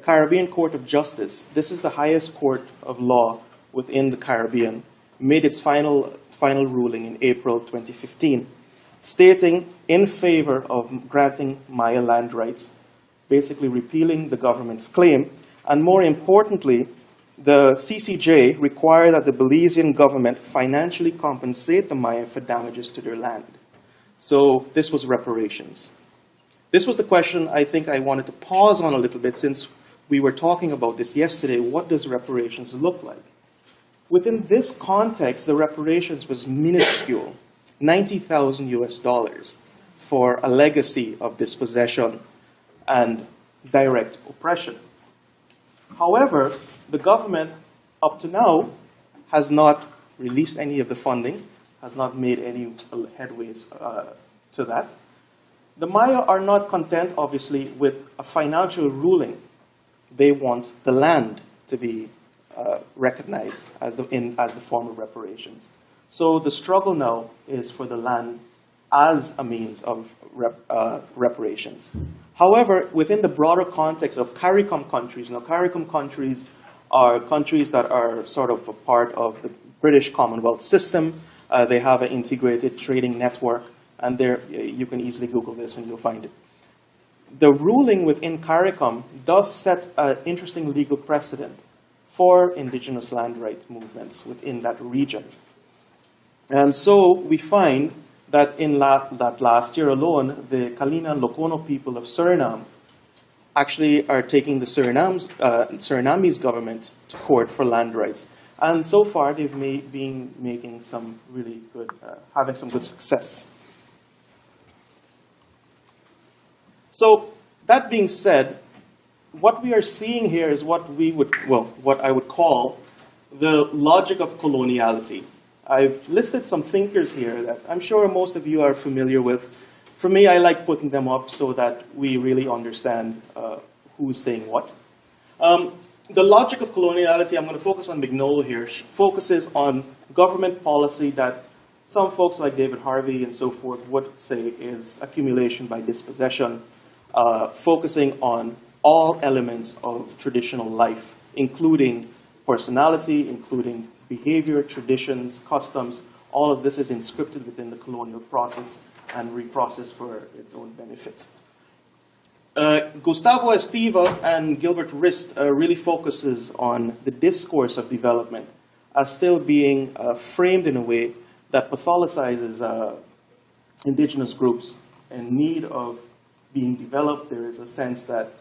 Caribbean Court of Justice, this is the highest court of law within the Caribbean, made its final ruling in April 2015, stating in favor of granting Maya land rights, basically repealing the government's claim. And more importantly, the CCJ required that the Belizean government financially compensate the Maya for damages to their land. So this was reparations. This was the question I think I wanted to pause on a little bit, since we were talking about this yesterday. What does reparations look like? Within this context, the reparations was minuscule, $90,000 for a legacy of dispossession and direct oppression. However, the government, up to now, has not released any of the funding, has not made any headways to that. The Maya are not content, obviously, with a financial ruling. They want the land to be recognized as the form of reparations. So the struggle now is for the land as a means of reparations. However, within the broader context of CARICOM countries, now CARICOM countries are countries that are sort of a part of the British Commonwealth system. They have an integrated trading network, and there you can easily Google this and you'll find it. The ruling within CARICOM does set an interesting legal precedent for indigenous land rights movements within that region. And so we find that in that last year alone, the Kalina and Lokono people of Suriname actually are taking the Surinamese government to court for land rights. And so far, they've been making some really good, having some good success. So that being said, what we are seeing here is what I would call the logic of coloniality. I've listed some thinkers here that I'm sure most of you are familiar with. For me, I like putting them up so that we really understand who's saying what. The logic of coloniality, I'm going to focus on McNoll here, focuses on government policy that some folks like David Harvey and so forth would say is accumulation by dispossession, focusing on all elements of traditional life, including personality, including behavior, traditions, customs. All of this is inscripted within the colonial process and reprocessed for its own benefit. Gustavo Estiva and Gilbert Rist really focuses on the discourse of development as still being framed in a way that pathologizes indigenous groups in need of being developed. There is a sense that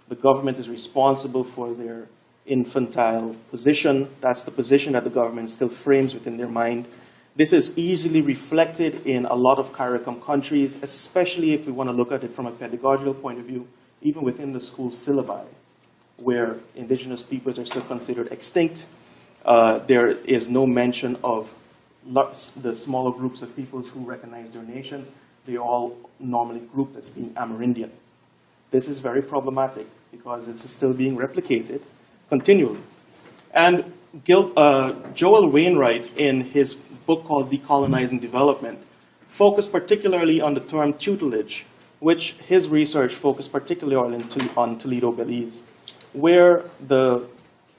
the government is responsible for their infantile position. That's the position that the government still frames within their mind. This is easily reflected in a lot of CARICOM countries, especially if we want to look at it from a pedagogical point of view, even within the school syllabi, where indigenous peoples are still considered extinct. There is no mention of the smaller groups of peoples who recognize their nations. They all normally grouped as being Amerindian. This is very problematic because it's still being replicated continually. And Joel Wainwright, in his book called Decolonizing Development, focused particularly on the term tutelage, which his research focused particularly on Toledo, Belize, where the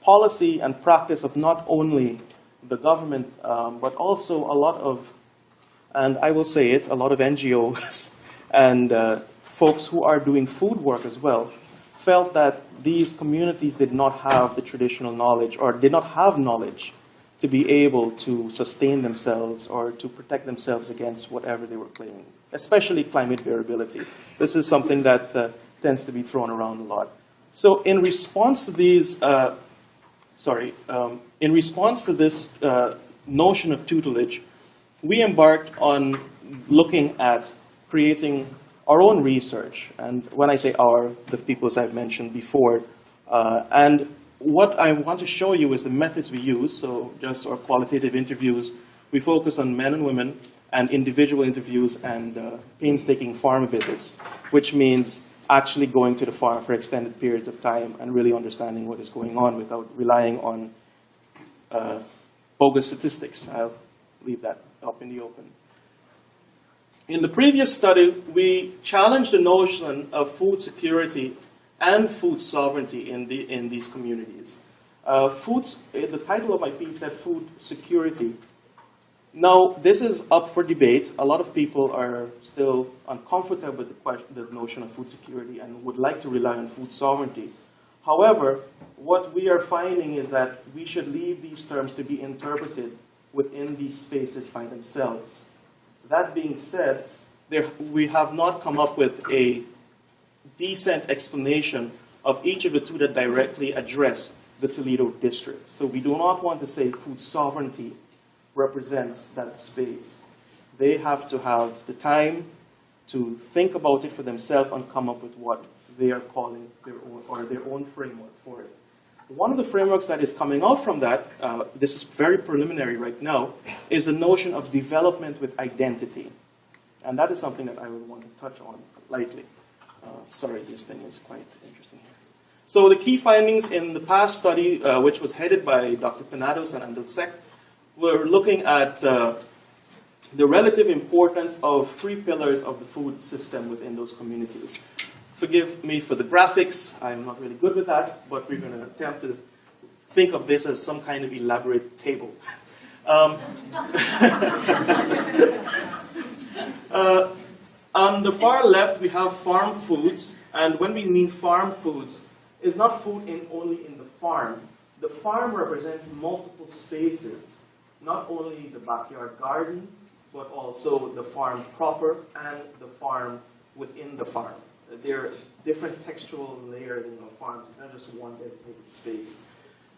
policy and practice of not only the government, but also a lot of, and I will say it, a lot of NGOs and folks who are doing food work as well, felt that these communities did not have the traditional knowledge or did not have knowledge to be able to sustain themselves or to protect themselves against whatever they were claiming, especially climate variability. This is something that tends to be thrown around a lot. So in response to these, in response to this notion of tutelage, we embarked on looking at creating our own research. And when I say our, the peoples I've mentioned before. And what I want to show you is the methods we use. So just our qualitative interviews. We focus on men and women and individual interviews and painstaking farm visits, which means actually going to the farm for extended periods of time and really understanding what is going on without relying on bogus statistics. I'll leave that up in the open. In the previous study, we challenged the notion of food security and food sovereignty in these communities. The title of my piece said food security. Now, this is up for debate. A lot of people are still uncomfortable with the notion of food security and would like to rely on food sovereignty. However, what we are finding is that we should leave these terms to be interpreted within these spaces by themselves. That being said, we have not come up with a decent explanation of each of the two that directly address the Toledo district. So we do not want to say food sovereignty represents that space. They have to have the time to think about it for themselves and come up with what they are calling their own framework for it. One of the frameworks that is coming out from that, this is very preliminary right now, is the notion of development with identity. And that is something that I would want to touch on lightly. Sorry, this thing is quite interesting here. So the key findings in the past study, which was headed by Dr. Panados and Andelsek, we're looking at the relative importance of 3 pillars of the food system within those communities. Forgive me for the graphics. I'm not really good with that, but we're going to attempt to think of this as some kind of elaborate table. On the far left, we have farm foods. And when we mean farm foods, it's not food only in the farm. The farm represents multiple spaces. Not only the backyard gardens, but also the farm proper and the farm within the farm. There are different textual layers in the farm, not just one designated space.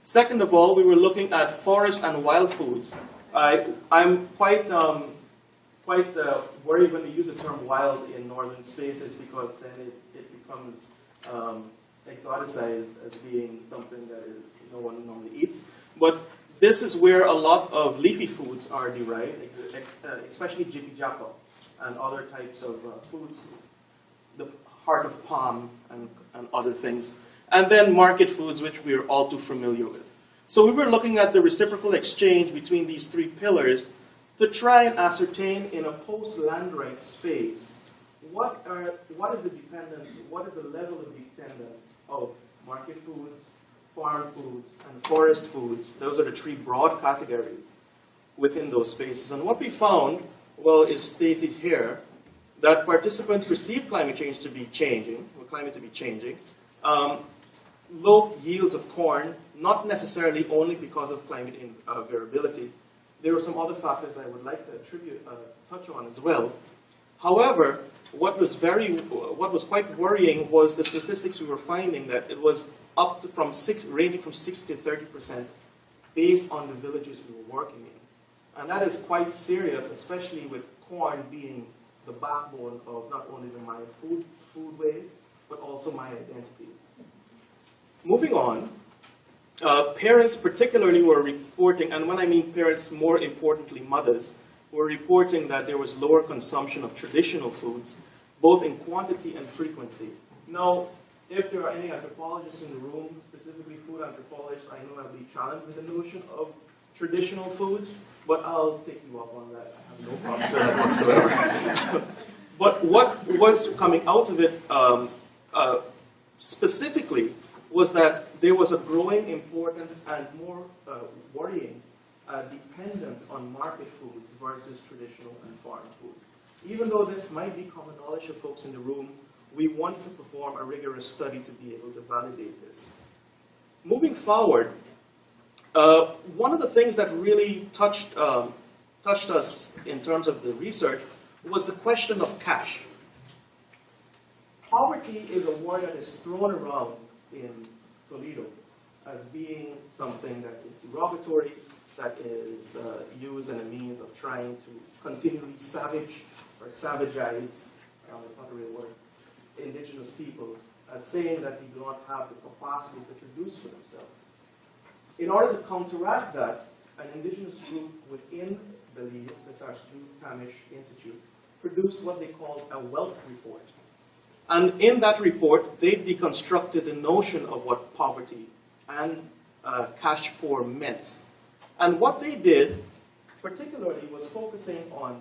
Second of all, we were looking at forest and wild foods. I'm quite worried when we use the term wild in northern spaces because then it becomes exoticized as being something that no one normally eats. But this is where a lot of leafy foods are derived, especially jippy japa and other types of foods, the heart of palm and other things. And then market foods, which we are all too familiar with. So we were looking at the reciprocal exchange between these 3 pillars to try and ascertain in a post-land rights space what is the dependence, what is the level of dependence of market foods, farm foods, and forest foods. Those are the 3 broad categories within those spaces. And what we found, well, is stated here, that participants perceive climate change to be changing, or climate to be changing. Low yields of corn, not necessarily only because of climate variability. There are some other factors I would like to touch on as well. However, what was quite worrying was the statistics we were finding that it was ranging from 60 to 30% based on the villages we were working in. And that is quite serious, especially with corn being the backbone of not only the Maya foodways, but also Maya identity. Moving on, parents particularly were reporting, and when I mean parents, more importantly mothers, were reporting that there was lower consumption of traditional foods, both in quantity and frequency. Now, if there are any anthropologists in the room, specifically food anthropologists, I know I'll be challenged with the notion of traditional foods, but I'll take you up on that. I have no problem with that whatsoever. But what was coming out of it specifically was that there was a growing importance and more worrying dependence on market foods versus traditional and foreign foods. Even though this might be common knowledge of folks in the room, we wanted to perform a rigorous study to be able to validate this. Moving forward, one of the things that really touched us in terms of the research was the question of cash. Poverty is a word that is thrown around in Toledo as being something that is derogatory, that is used as a means of trying to continually savage or savagize, it's not a real word, indigenous peoples, as saying that they do not have the capacity to produce for themselves. In order to counteract that, an indigenous group within Belize, the Sarsu-Tamish Institute, produced what they called a wealth report. And in that report, they deconstructed the notion of what poverty and cash poor meant. And what they did, particularly, was focusing on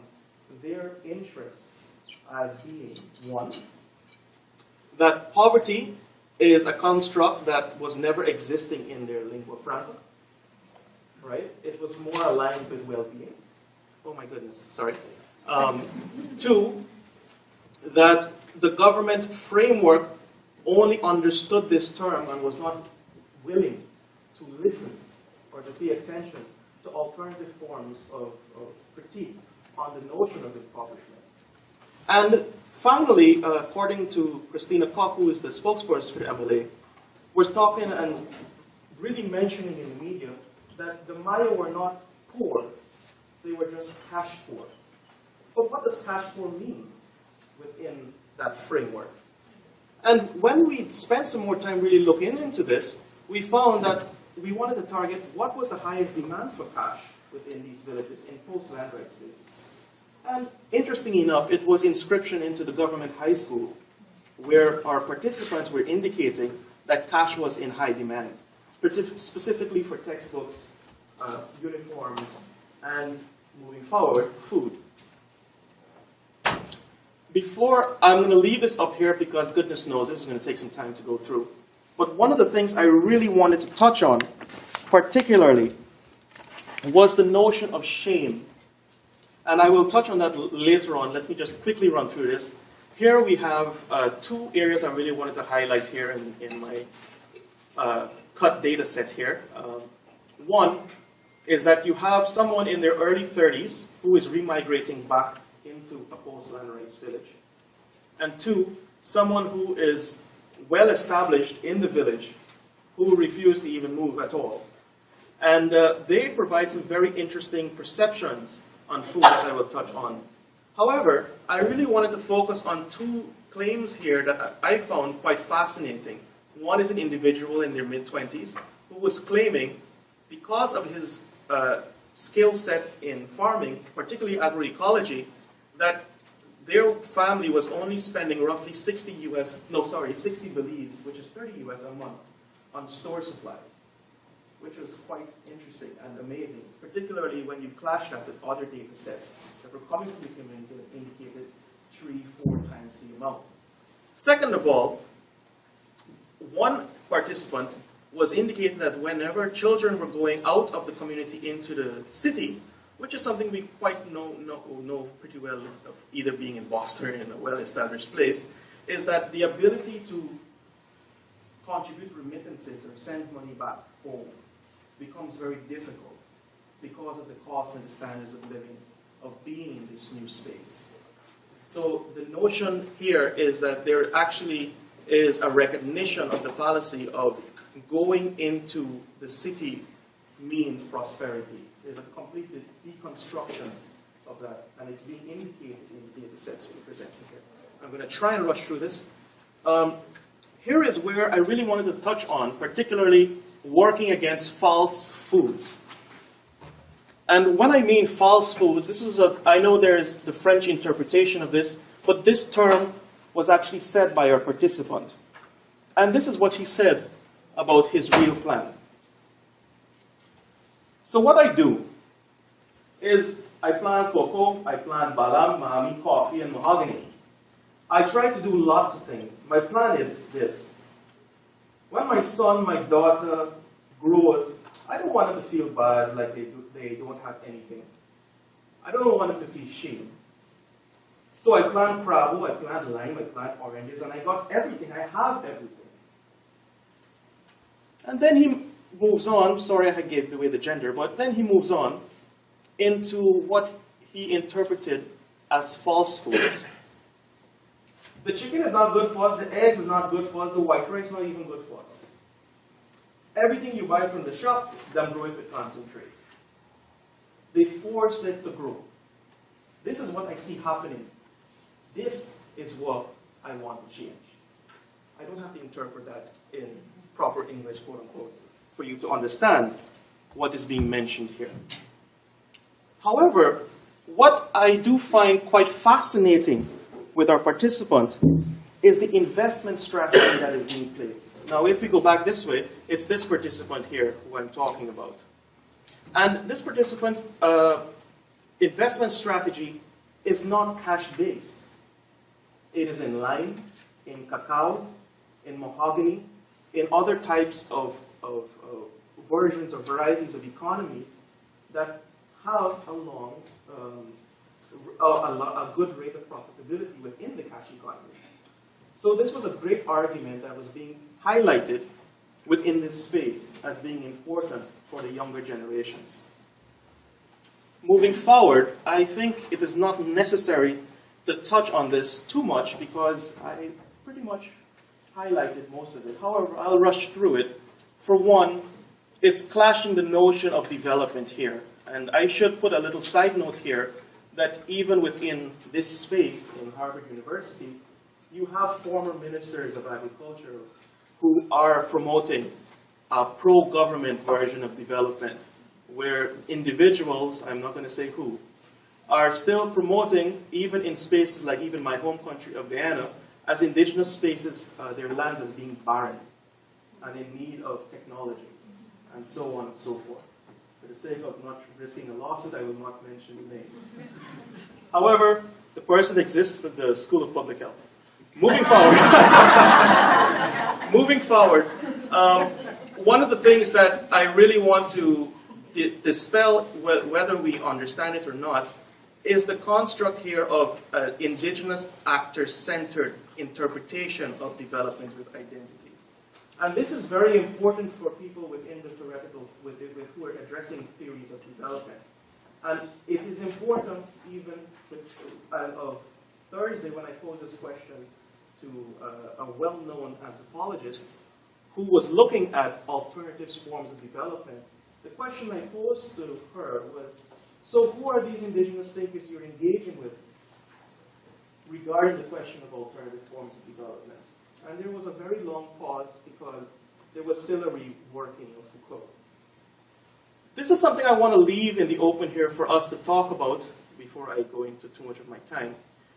their interests as being, one, that poverty is a construct that was never existing in their lingua franca, right? It was more aligned with well-being. Oh my goodness, sorry. Two, that the government framework only understood this term and was not willing to listen or to pay attention to alternative forms of critique on the notion of impoverishment. And finally, according to Christina Koch, who is the spokesperson for the MLA, was talking and really mentioning in the media that the Maya were not poor, they were just cash poor. But what does cash poor mean within that framework? And when we spent some more time really looking into this, we found that we wanted to target what was the highest demand for cash within these villages in post-land right spaces. And interestingly enough, it was inscription into the government high school, where our participants were indicating that cash was in high demand, specifically for textbooks, uniforms, and moving forward, food. Before, I'm going to leave this up here because goodness knows this is going to take some time to go through. But one of the things I really wanted to touch on, particularly, was the notion of shame. And I will touch on that later on. Let me just quickly run through this. Here we have two areas I really wanted to highlight here in my cut data set here. One is that you have someone in their early 30s who is remigrating back into a post-land rights village. And two, someone who is well established in the village who refused to even move at all. And they provide some very interesting perceptions on food that I will touch on. However, I really wanted to focus on two claims here that I found quite fascinating. One is an individual in their mid-20s who was claiming, because of his skill set in farming, particularly agroecology, that their family was only spending roughly 60 Belize, which is 30 US a month, on store supplies, which was quite interesting and amazing, particularly when you clash that with other data sets that were coming from the community that indicated 3-4 times the amount. Second of all, one participant was indicating that whenever children were going out of the community into the city, which is something we quite know pretty well, of either being in Boston in a well-established place, is that the ability to contribute remittances or send money back home becomes very difficult because of the cost and the standards of living of being in this new space. So the notion here is that there actually is a recognition of the fallacy of going into the city means prosperity. There's a complete deconstruction of that, and it's being indicated in the data sets we're presenting here. I'm going to try and rush through this. Here is where I really wanted to touch on, particularly working against false foods. And when I mean false foods, this is I know there's the French interpretation of this, but this term was actually said by our participant. And this is what he said about his real plan. So what I do is I plant cocoa, I plant balam, mahami, coffee, and mahogany. I try to do lots of things. My plan is this. When my son, my daughter grows, I don't want them to feel bad like they don't have anything. I don't want them to feel shame. So I plant crabo, I plant lime, I plant oranges, and I got everything. I have everything. And then he moves on, sorry I gave away the gender, but then he moves on into what he interpreted as false foods. The chicken is not good for us, the eggs is not good for us, the white rice is not even good for us. Everything you buy from the shop, them grow it with concentrate. They force it to grow. This is what I see happening. This is what I want to change. I don't have to interpret that in proper English, quote unquote, for you to understand what is being mentioned here. However, what I do find quite fascinating with our participant is the investment strategy that is being placed. Now, if we go back this way, it's this participant here who I'm talking about. And this participant's investment strategy is not cash-based. It is in lime, in cacao, in mahogany, in other types of versions or varieties of economies that have a good rate of profitability within the cash economy. So this was a great argument that was being highlighted within this space as being important for the younger generations. Moving forward, I think it is not necessary to touch on this too much because I pretty much highlighted most of it. However, I'll rush through it. For one, it's clashing the notion of development here. And I should put a little side note here that even within this space in Harvard University, you have former ministers of agriculture who are promoting a pro-government version of development, where individuals, I'm not going to say who, are still promoting, even in spaces like even my home country of Guyana, as indigenous spaces, their lands as being barren and in need of technology, and so on and so forth. For the sake of not risking a lawsuit, I will not mention the name. However, the person exists at the School of Public Health. Moving forward, one of the things that I really want to dispel, whether we understand it or not, is the construct here of indigenous actor-centered interpretation of development with identity. And this is very important for people within the theoretical, who are addressing theories of development. And it is important even as of Thursday when I posed this question to a well-known anthropologist who was looking at alternative forms of development. The question I posed to her was, so who are these indigenous thinkers you're engaging with regarding the question of alternative forms of development? And there was a very long pause because there was still a reworking of Foucault. This is something I want to leave in the open here for us to talk about before I go into too much of my time.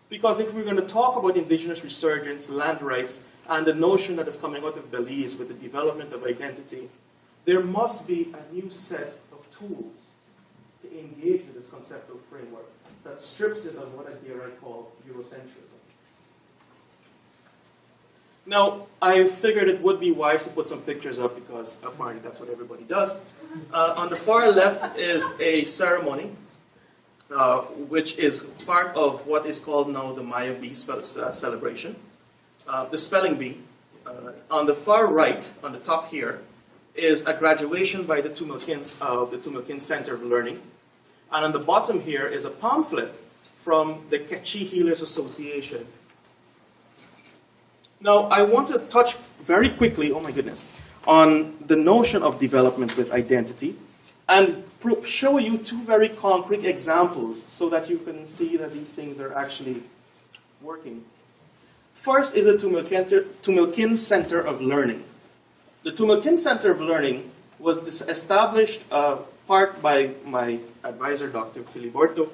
Because if we're going to talk about indigenous resurgence, land rights, and the notion that is coming out of Belize with the development of identity, there must be a new set of tools to engage with this conceptual framework that strips it of what I dare I call Eurocentrism. Now, I figured it would be wise to put some pictures up because apparently that's what everybody does. On the far left is a ceremony which is part of what is called now the Maya Bee celebration, the spelling bee. On the far right, on the top here, is a graduation by the Tumilkins of the Tumilkin Center of Learning. And on the bottom here is a pamphlet from the Quechua Healers Association. Now, I want to touch very quickly, oh my goodness, on the notion of development with identity and show you two very concrete examples so that you can see that these things are actually working. First is the Tumilkin Center of Learning. The Tumilkin Center of Learning was established part by my advisor, Dr. Filiberto,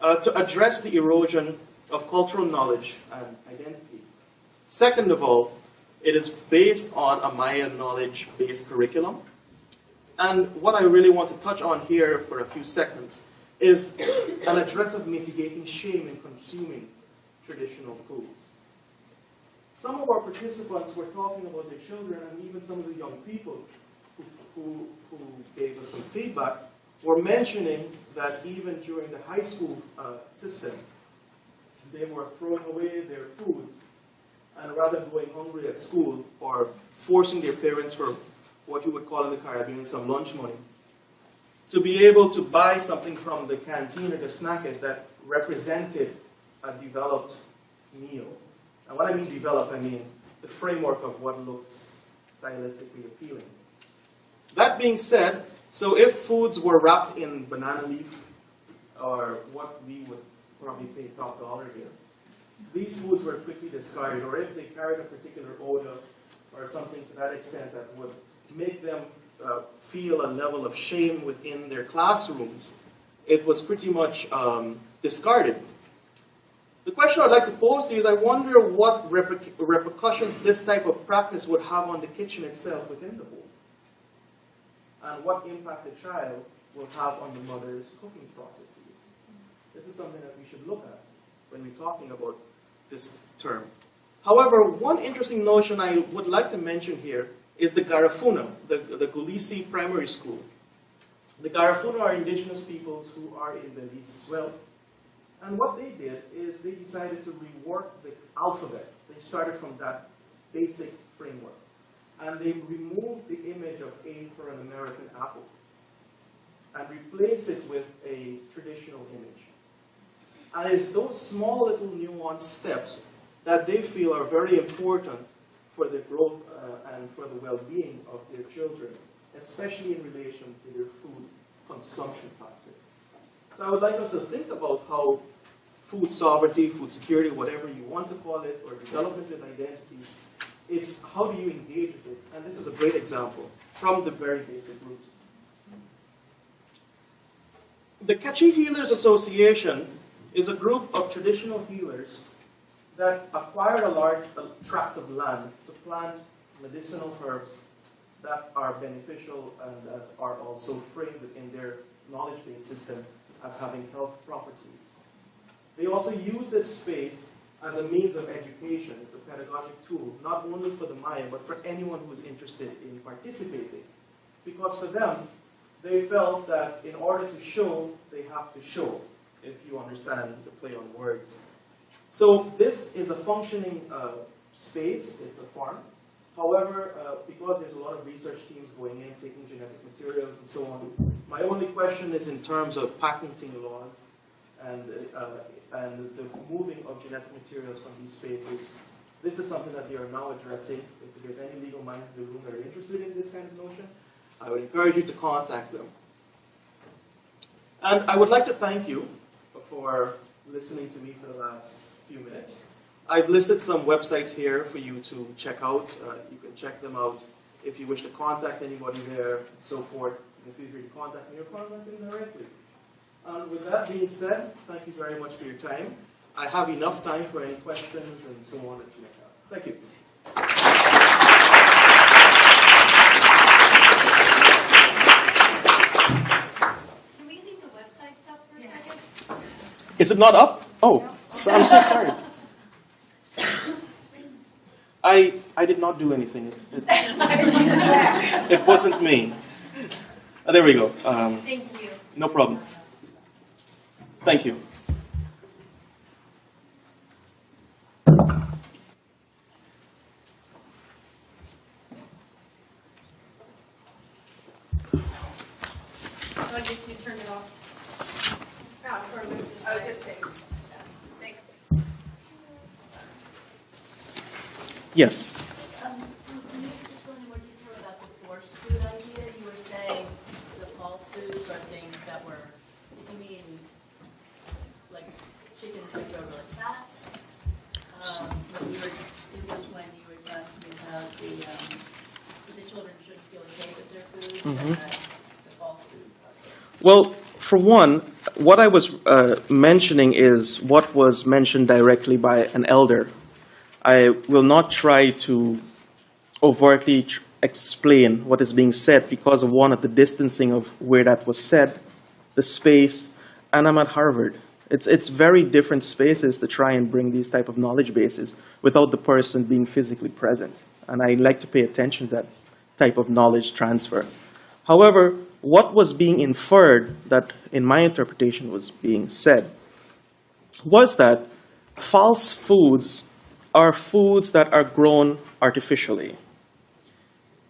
to address the erosion of cultural knowledge and identity. Second of all, it is based on a Maya knowledge-based curriculum. And what I really want to touch on here for a few seconds is an address of mitigating shame in consuming traditional foods. Some of our participants were talking about their children, and even some of the young people who gave us some feedback were mentioning that even during the high school system, they were throwing away their foods and rather going hungry at school or forcing their parents for what you would call in the Caribbean some lunch money, to be able to buy something from the canteen or the snacket that represented a developed meal. And when I mean developed, I mean the framework of what looks stylistically appealing. That being said, so if foods were wrapped in banana leaf, or what we would probably pay top dollar here, these foods were quickly discarded, or if they carried a particular odor or something to that extent that would make them feel a level of shame within their classrooms, it was pretty much discarded. The question I'd like to pose to you is, I wonder what repercussions this type of practice would have on the kitchen itself within the home, and what impact the child will have on the mother's cooking processes. This is something that we should look at when we're talking about this term. However, one interesting notion I would like to mention here is the Garifuna, the Gulisi Primary School. The Garifuna are indigenous peoples who are in Belize as well. And what they did is they decided to rework the alphabet. They started from that basic framework. And they removed the image of A for an American apple and replaced it with a traditional image. And it's those small little nuanced steps that they feel are very important for the growth and for the well-being of their children, especially in relation to their food consumption patterns. So I would like us to think about how food sovereignty, food security, whatever you want to call it, or development and identity, is how do you engage with it? And this is a great example from the very basic root. The Kachi Healers Association is a group of traditional healers that acquired a large tract of land to plant medicinal herbs that are beneficial and that are also framed within their knowledge-based system as having health properties. They also use this space as a means of education. It's a pedagogic tool, not only for the Maya, but for anyone who is interested in participating. Because for them, they felt that in order to show, they have to show, if you understand the play on words. So this is a functioning space, it's a farm. However, because there's a lot of research teams going in, taking genetic materials and so on, my only question is in terms of patenting laws and the moving of genetic materials from these spaces. This is something that they are now addressing. If there's any legal minds in the room that are interested in this kind of notion, I would encourage you to contact them. And I would like to thank you for listening to me for the last few minutes. I've listed some websites here for you to check out. You can check them out if you wish to contact anybody there and so forth. You can feel free to contact me or contact them directly. With that being said, thank you very much for your time. I have enough time for any questions and so on that you may have. Thank you. Can we leave the websites up for a second? Is it not up? Oh, so I'm so sorry. I did not do anything. It wasn't me. There we go. Thank you. No problem. Thank you. I guess you turn it off. Just take. Thanks. Yes. Can you just go into more detail about the forced food idea? You were saying the false foods are things that were, if you mean like chickens that grow really fast, when you were, it was when you were talking about the children should feel okay with their food, and the false food. Well, for one, what I was mentioning is what was mentioned directly by an elder. I will not try to overtly explain what is being said because of one of the distancing of where that was said, the space, and I'm at Harvard. It's very different spaces to try and bring these type of knowledge bases without the person being physically present. And I like to pay attention to that type of knowledge transfer. However, what was being inferred that in my interpretation was being said was that false foods are foods that are grown artificially.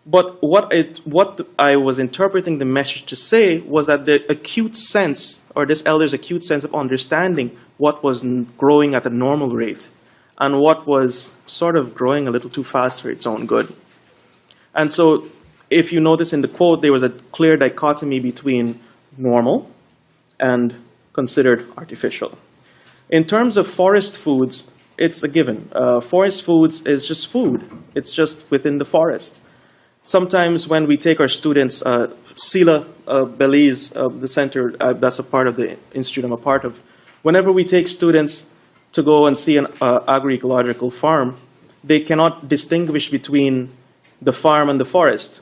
But what I was interpreting the message to say was that the acute sense, or this elder's acute sense of understanding what was growing at a normal rate and what was sort of growing a little too fast for its own good. And so if you notice in the quote, there was a clear dichotomy between normal and considered artificial. In terms of forest foods, it's a given. Forest foods is just food. It's just within the forest. Sometimes when we take our students, SELA, Belize, the center, that's a part of the institute I'm a part of. Whenever we take students to go and see an agroecological farm, they cannot distinguish between the farm and the forest.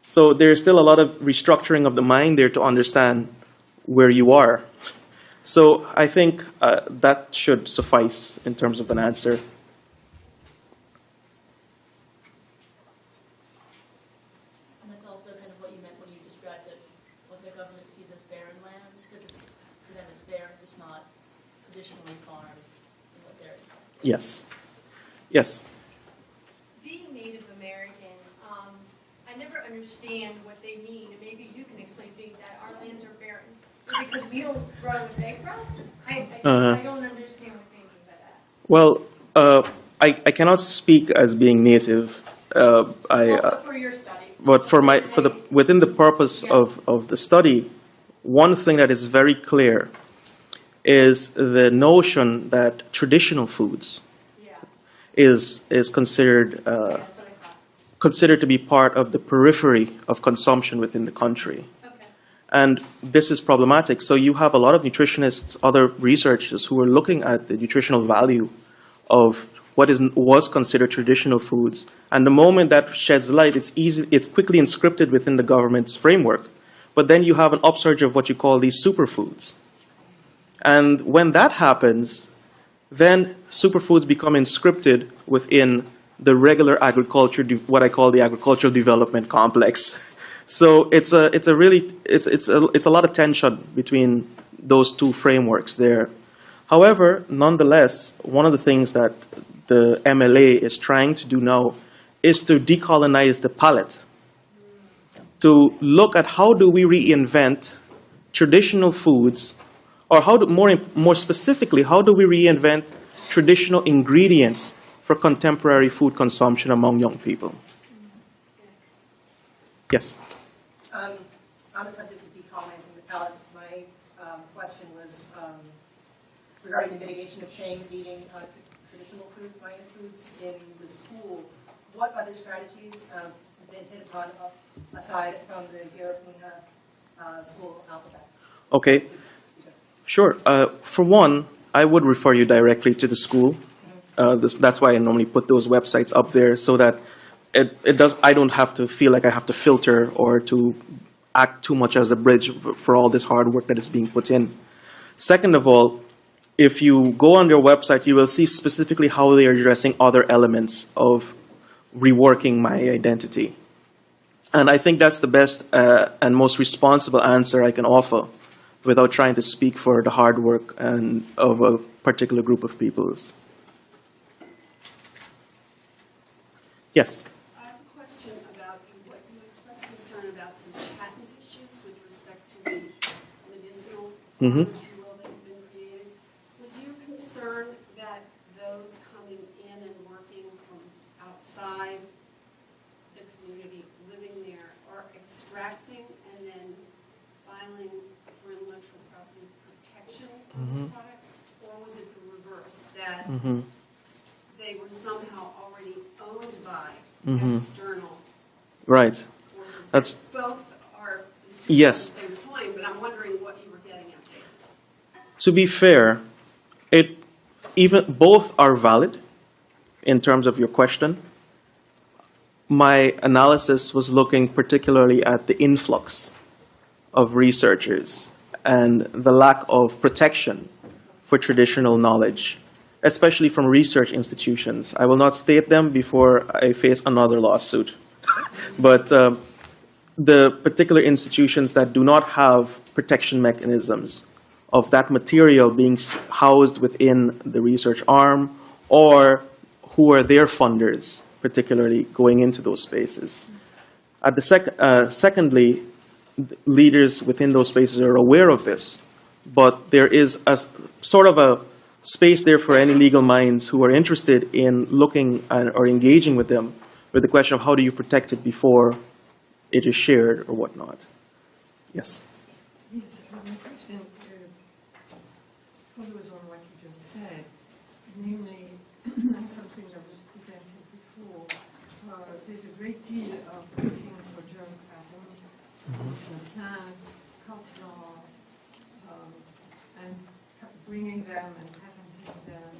So there's still a lot of restructuring of the mind there to understand where you are. So I think that should suffice in terms of an answer. government sees as barren lands, because for them it's barren, it's not traditionally farmed in what they're expecting. Yes. Yes. Being Native American, I never understand what they mean, and maybe you can explain being that our lands are barren. Because we don't grow what they grow? I don't understand what they mean by that. Well, I cannot speak as being native. Well, for your study. But within the purpose Yeah. of the study, one thing that is very clear is the notion that traditional foods Yeah, is considered that's what I thought. considered to be part of the periphery of consumption within the country. Okay. And this is problematic. So you have a lot of nutritionists, other researchers who are looking at the nutritional value of what was considered traditional foods. And the moment that sheds light, it's quickly inscripted within the government's framework. But then you have an upsurge of what you call these superfoods. And when that happens, then superfoods become inscripted within the regular agriculture, what I call the agricultural development complex. So it's a lot of tension between those two frameworks there. However, nonetheless, one of the things that the MLA is trying to do now is to decolonize the palate, to look at how do we reinvent traditional foods, or more specifically, how do we reinvent traditional ingredients for contemporary food consumption among young people? Yes. On the subject of decolonizing the palate, my question was regarding the mitigation of shame eating traditional foods, Mayan foods in the school. What other strategies have been hit upon aside from the Garifuna school alphabet? Okay. Sure. For one, I would refer you directly to the school. That's why I normally put those websites up there, so that I don't have to feel like I have to filter or to act too much as a bridge for all this hard work that is being put in. Second of all, if you go on their website, you will see specifically how they are addressing other elements of reworking my identity. And I think that's the best and most responsible answer I can offer without trying to speak for the hard work and of a particular group of peoples. Yes? I have a question about what you expressed concern about some patent issues with respect to the medicinal Mm-hmm. if you will, that have been created. Was your concern that those coming in and working from outside the community, living there, are extracting and then filing for intellectual property protection on these products? Or was it the reverse, that they were somehow already owned by external Right. forces? That's- Both are is two Yes. sides of the same coin, but I'm wondering what you were getting at there. To be fair, both are valid in terms of your question. My analysis was looking particularly at the influx of researchers and the lack of protection for traditional knowledge, especially from research institutions. I will not state them before I face another lawsuit. But the particular institutions that do not have protection mechanisms of that material being housed within the research arm, or who are their funders, particularly going into those spaces. At the secondly, leaders within those spaces are aware of this, but there is a sort of a space there for any legal minds who are interested in looking or engaging with them with the question of how do you protect it before it is shared or whatnot. Yes. Yes, my question follows on what you just said, namely, and some things that was presented before. There's a great deal of looking for germplasm, some plants, cultivars, and bringing them and patenting them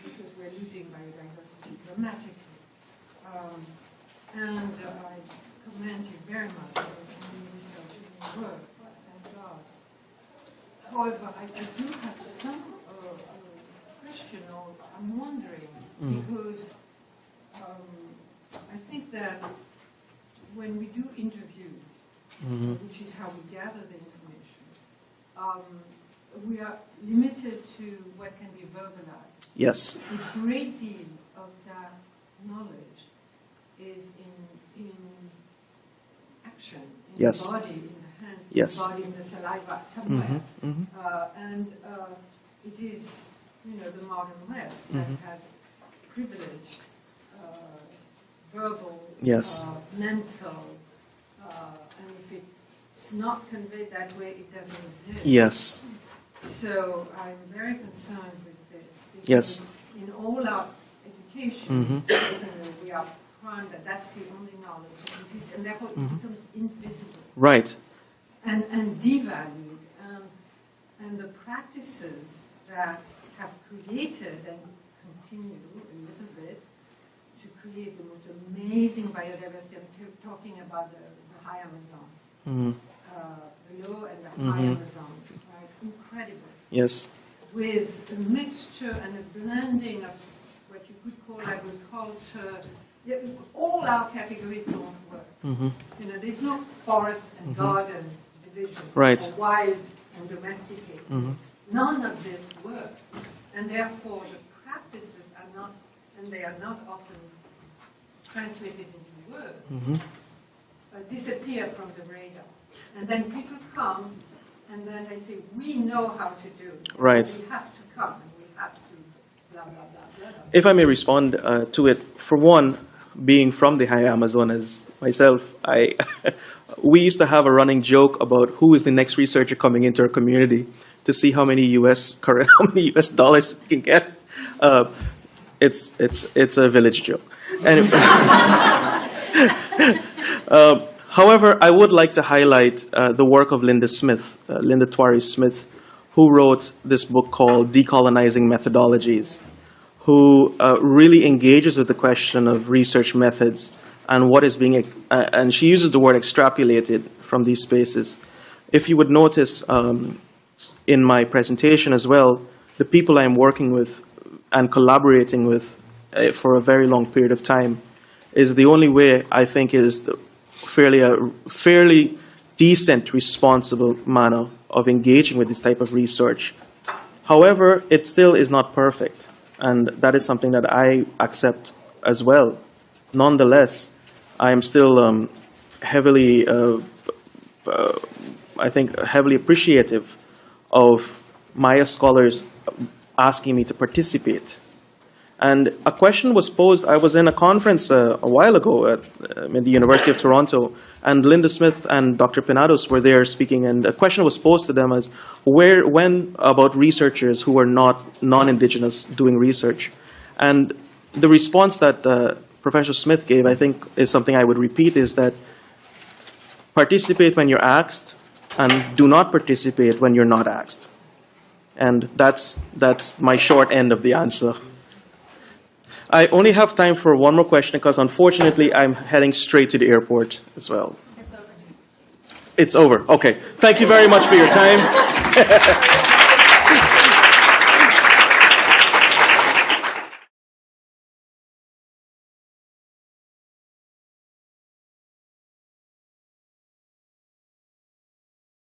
because we're losing biodiversity dramatically. And I commend you very much for the research and your work. Thank God. However, I do have some question, or I'm wondering, because I think that when we do interviews, which is how we gather the information, we are limited to what can be verbalized. Yes. A great deal of that knowledge is in action, in Yes. the body, in the hands, Yes. in the body, in the saliva, somewhere. Mhm. And it is, the modern West that has privileged verbal, Yes. mental, and if it's not conveyed that way, it doesn't exist. Yes. So I'm very concerned with this. because Yes. In all our education, Mhm. We are primed that that's the only knowledge that exists, and therefore it becomes invisible Right. and devalued. And the practices that have created and continue a little bit to create the most amazing biodiversity. I'm talking about the high Amazon, Mhm. the low and the high Amazon, right? Incredible. Yes. With a mixture and a blending of what you could call agriculture. All our categories don't work. Mhm. There's no forest and garden division, Right. or wild and domesticated. Mhm. None of this works, and therefore the practices are not, and they are not often translated into words, disappear from the radar. And then people come, and then they say, we know how to do it. Right. We have to come, and we have to blah, blah, blah, blah, blah. If I may respond to it, for one, being from the high Amazon as myself, we used to have a running joke about who is the next researcher coming into our community to see how many US dollars we can get. It's a village joke. Anyway. However, I would like to highlight the work of Linda Twary Smith, who wrote this book called Decolonizing Methodologies, who really engages with the question of research methods and what is being, and she uses the word extrapolated from these spaces. If you would notice in my presentation as well, the people I'm working with and collaborating with for a very long period of time is the only way I think is fairly decent, responsible manner of engaging with this type of research. However, it still is not perfect, and that is something that I accept as well. Nonetheless, I am still heavily appreciative of Maya scholars asking me to participate. And a question was posed. I was in a conference a while ago at the University of Toronto, and Linda Smith and Dr. Pinados were there speaking, and a question was posed to them as, when about researchers who are not non-Indigenous doing research? And the response that Professor Smith gave, I think, is something I would repeat, is that participate when you're asked, and do not participate when you're not asked. And that's my short end of the answer. I only have time for one more question because, unfortunately, I'm heading straight to the airport as well. It's over. It's over. Okay. Thank you very much for your time.